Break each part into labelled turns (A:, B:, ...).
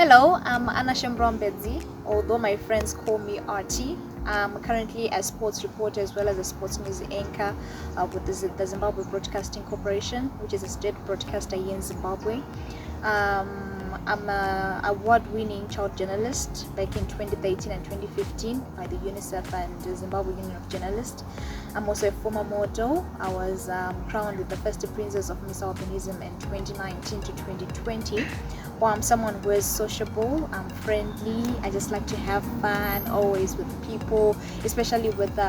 A: Hello, I'm Anna Shembrombedzi, although my friends call me RT. I'm currently a sports reporter as well as a sports news anchor with the Zimbabwe Broadcasting Corporation, which is a state broadcaster here in Zimbabwe. I'm an award-winning child journalist back in 2013 and 2015 by the UNICEF and the Zimbabwe Union of Journalists. I'm also a former model. I was crowned the first princess of Miss Albinism in 2019 to 2020. Well, I'm someone who is sociable, I'm friendly, I just like to have fun always with people, especially with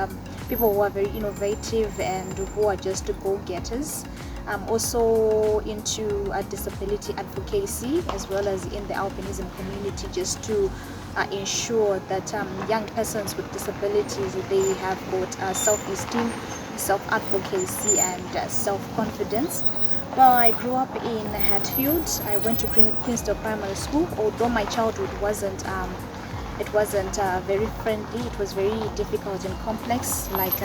A: people who are very innovative and who are just go-getters. I'm also into disability advocacy as well as in the albinism community, just to ensure that young persons with disabilities, they have got self-esteem, self-advocacy and self-confidence. Well, I grew up in Hatfield. I went to Queenstown Primary School. Although my childhood wasn't very friendly, it was very difficult and complex, like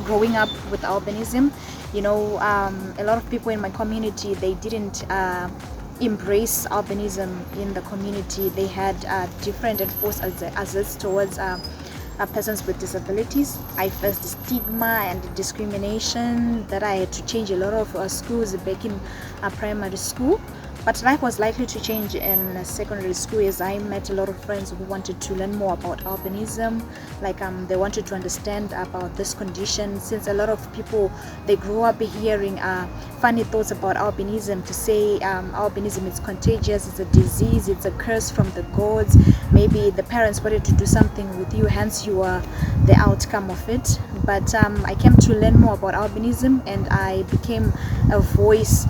A: growing up with albinism. A lot of people in my community, they didn't embrace albinism in the community. They had different and forced assets towards persons with disabilities. I faced stigma and discrimination that I had to change a lot of schools back in primary school. But life was likely to change in secondary school as I met a lot of friends who wanted to learn more about albinism. Like they wanted to understand about this condition, since a lot of people, they grew up hearing funny thoughts about albinism, to say albinism is contagious, it's a disease, it's a curse from the gods. Maybe the parents wanted to do something with you, hence you are the outcome of it. But I came to learn more about albinism, and I became a voice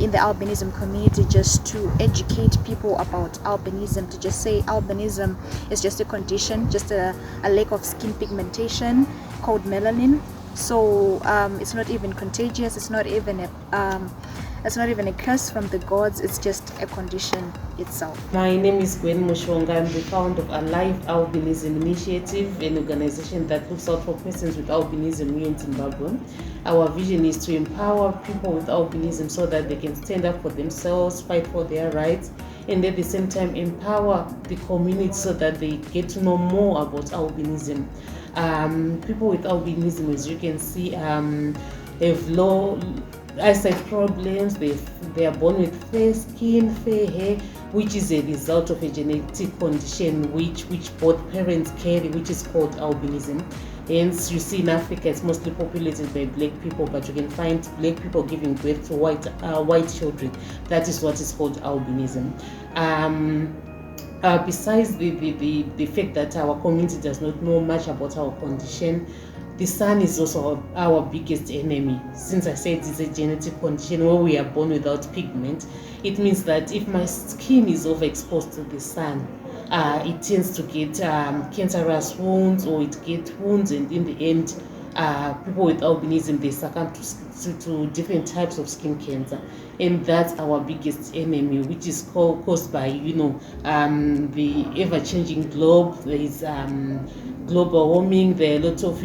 A: in the albinism community, just to educate people about albinism, to just say albinism is just a condition, just a lack of skin pigmentation called melanin. So it's not even contagious, it's not even a curse from the gods, it's just a condition itself.
B: My name is Gwen Mushonga. I'm the founder of Albinism Initiative, an organization that looks out for persons with albinism here in Zimbabwe. Our vision is to empower people with albinism so that they can stand up for themselves, fight for their rights, and at the same time empower the community so that they get to know more about albinism. People with albinism, as you can see, have low eyesight problems. They are born with fair skin, fair hair, which is a result of a genetic condition which both parents carry, which is called albinism. Hence, you see in Africa, it's mostly populated by black people, but you can find black people giving birth to white children. That is what is called albinism. Besides the fact that our community does not know much about our condition, the sun is also our biggest enemy. Since I said it's a genetic condition where we are born without pigment, it means that if my skin is overexposed to the sun, it tends to get cancerous wounds, or it gets wounds, and in the end, people with albinism, they succumb to different types of skin cancer. And that's our biggest enemy, which is caused by the ever-changing globe. There is global warming. There are lots of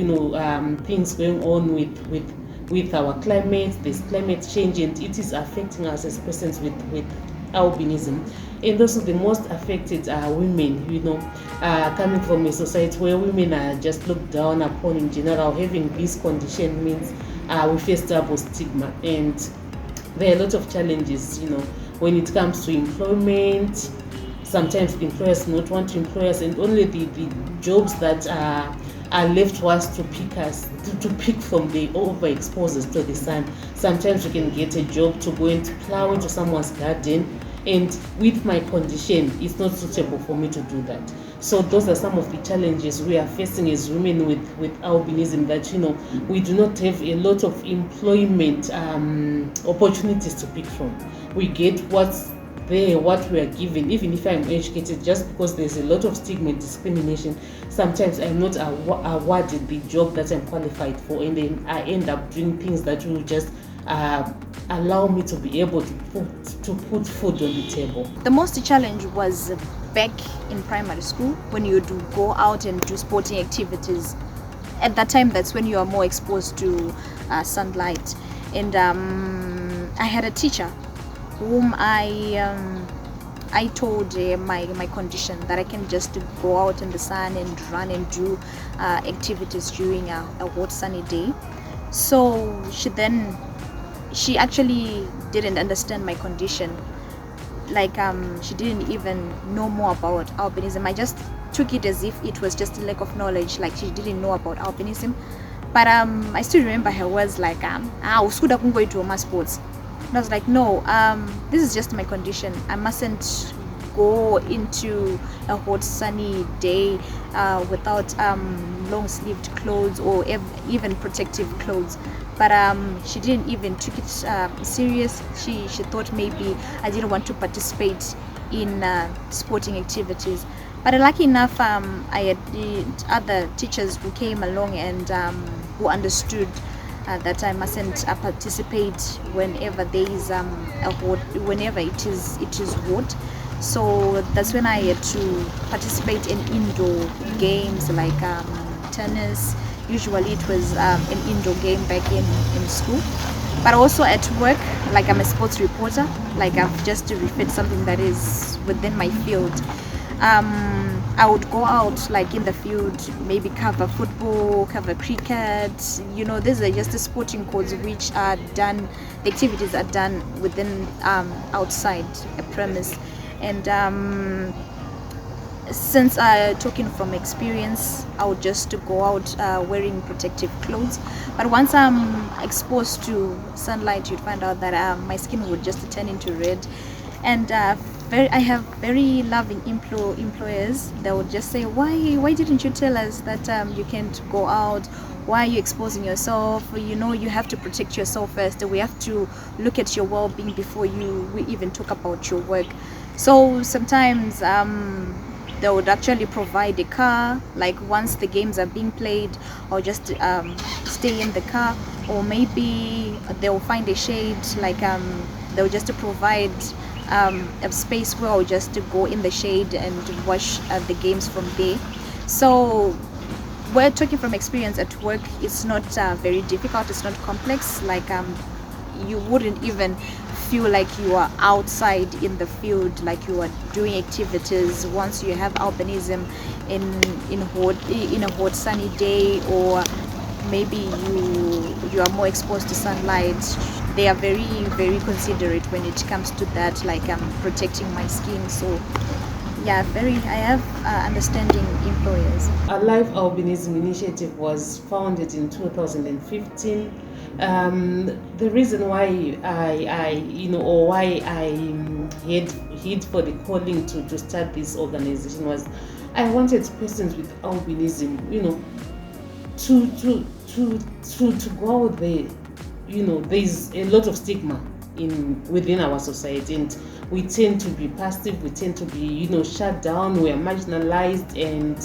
B: things going on with our climate. There's climate change, and it is affecting us as persons with albinism. And also the most affected are women, coming from a society where women are just looked down upon in general. Having this condition means we face double stigma, and there are a lot of challenges, when it comes to employment. Sometimes the employers do not want to employ us, and only the jobs that are left to us to pick from the overexposures to the sun. Sometimes we can get a job to go and plow into someone's garden, and with my condition, it's not suitable for me to do that. So those are some of the challenges we are facing as women with albinism, that we do not have a lot of employment opportunities to pick from. We get what's there, what we are given. Even if I'm educated, just because there's a lot of stigma and discrimination, sometimes I'm not awarded the job that I'm qualified for, and then I end up doing things that will just allow me to be able to put food on the table.
A: The most challenge was back in primary school, when you do go out and do sporting activities. At that time, that's when you are more exposed to sunlight. And I had a teacher whom I I told my condition that I can just go out in the sun and run and do activities during a hot sunny day. So she actually didn't understand my condition. Like she didn't even know more about albinism. I just took it as if it was just a lack of knowledge, like she didn't know about albinism. But I still remember her words like usuda kungoitwa ma sports. And I was like, no, this is just my condition. I mustn't go into a hot sunny day without long sleeved clothes or even protective clothes. But she didn't even took it serious. She thought maybe I didn't want to participate in sporting activities. But lucky enough, I had other teachers who came along and who understood that I mustn't participate whenever there is whenever it is hot. So that's when I had to participate in indoor games like tennis. Usually it was an indoor game back in school. But also at work, like I'm a sports reporter, like I've just referred something that is within my field. I would go out like in the field, maybe cover football, cover cricket. These are just the sporting codes which are done, the activities are done within outside a premise. And since talking from experience, I would just go out wearing protective clothes. But once I'm exposed to sunlight, you'd find out that my skin would just turn into red. And I have very loving employers that would just say, why didn't you tell us that you can't go out? Why are you exposing yourself? You have to protect yourself first. We have to look at your well-being before we even talk about your work. So sometimes they would actually provide a car, like once the games are being played, or just stay in the car, or maybe they'll find a shade, like they'll just provide a space where I'll just go in the shade and watch the games from there. So we're talking from experience at work. It's not very difficult, it's not complex. Like you wouldn't even feel like you are outside in the field, like you are doing activities. Once you have albinism in a hot sunny day, or maybe you are more exposed to sunlight, they are very, very considerate when it comes to that, like protecting my skin. So yeah, I have understanding employers.
B: Life Albinism Initiative was founded in 2015. The reason why why I hid for the calling to start this organization was I wanted persons with albinism, to go out there. There's a lot of stigma within our society, and we tend to be passive, we tend to be shut down, we are marginalized, and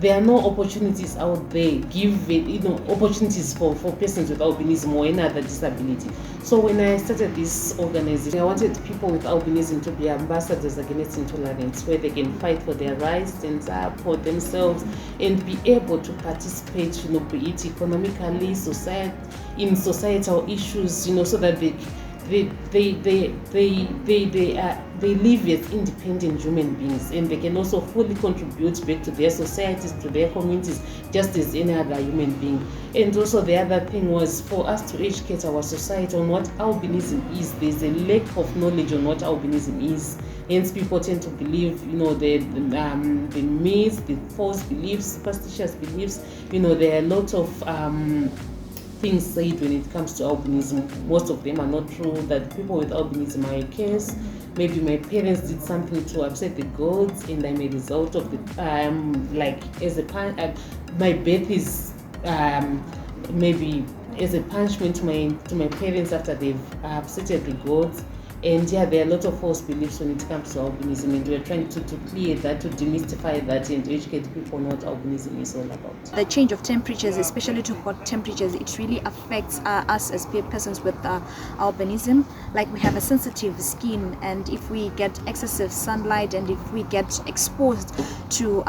B: there are no opportunities out there given opportunities for persons with albinism or any other disability. So when I started this organization, I wanted people with albinism to be ambassadors against intolerance, where they can fight for their rights and for themselves and be able to participate, be it economically, in societal issues, so that they live as independent human beings, and they can also fully contribute back to their societies, to their communities, just as any other human being. And also the other thing was for us to educate our society on what albinism is. There's a lack of knowledge on what albinism is. Hence people tend to believe, the myths, the false beliefs, superstitious beliefs. There are a lot of things said when it comes to albinism. Most of them are not true, that people with albinism are a curse. Maybe my parents did something to upset the gods, and I'm a result of my birth is maybe as a punishment to my parents after they've upset the gods. And yeah, there are a lot of false beliefs when it comes to albinism, and we're trying to clear that, to demystify that, and to educate people on what albinism is all about.
A: The change of temperatures, especially to hot temperatures, it really affects us as persons with albinism. Like we have a sensitive skin, and if we get excessive sunlight, and if we get exposed to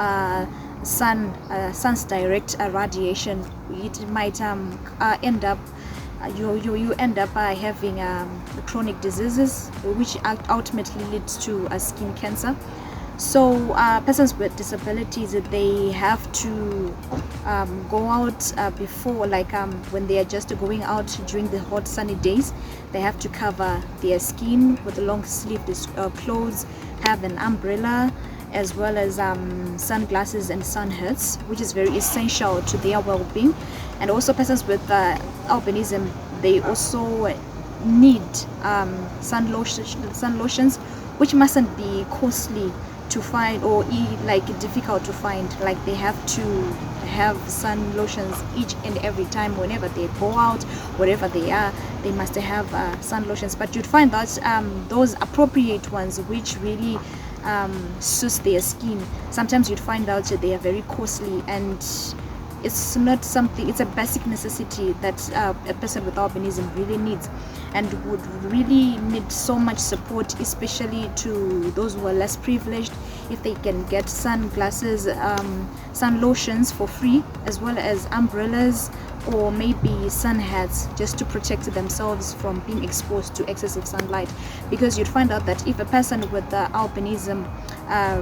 A: sun's direct radiation, it might end up you end up having chronic diseases, which ultimately leads to skin cancer. So persons with disabilities, they have to go out before, like when they are just going out during the hot sunny days, they have to cover their skin with long sleeved clothes, have an umbrella, as well as sunglasses and sun hats, which is very essential to their well-being. And also persons with albinism, they also need sun lotions, which mustn't be costly to find or like difficult to find. Like they have to have sun lotions each and every time whenever they go out, wherever they are, they must have sun lotions. But you'd find that those appropriate ones which really suits their skin, sometimes you'd find out that they are very costly, and it's not something, it's a basic necessity that a person with albinism really needs, and would really need so much support, especially to those who are less privileged. If they can get sunglasses, sun lotions for free, as well as umbrellas or maybe sun hats, just to protect themselves from being exposed to excessive sunlight. Because you'd find out that if a person with albinism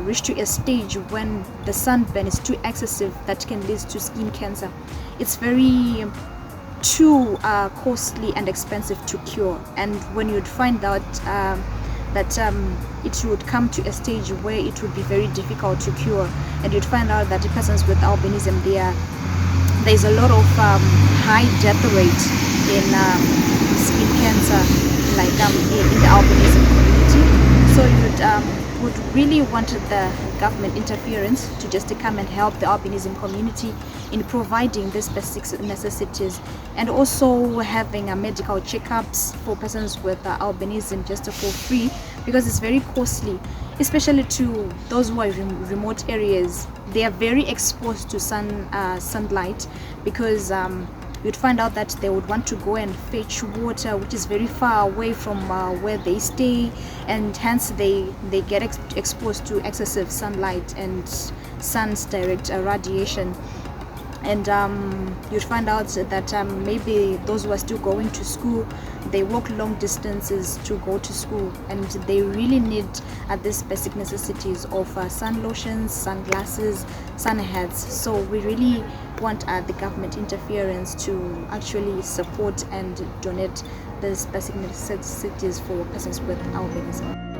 A: reach to a stage when the sunburn is too excessive, that can lead to skin cancer. It's very too costly and expensive to cure. And when you'd find out that it would come to a stage where it would be very difficult to cure, and you'd find out that the persons with albinism, there's a lot of high death rate in skin cancer, like in the albinism community. So you'd would really want the government interference to just to come and help the albinism community in providing these basic necessities, and also having medical checkups for persons with albinism just for free, because it's very costly, especially to those who are in remote areas. They are very exposed to sunlight, because you'd find out that they would want to go and fetch water, which is very far away from where they stay, and hence they get exposed to excessive sunlight and sun's direct radiation. And you'd find out that maybe those who are still going to school, they walk long distances to go to school, and they really need these basic necessities of sun lotions, sunglasses, sun hats. So we really want the government interference to actually support and donate these basic necessities for persons with albinism.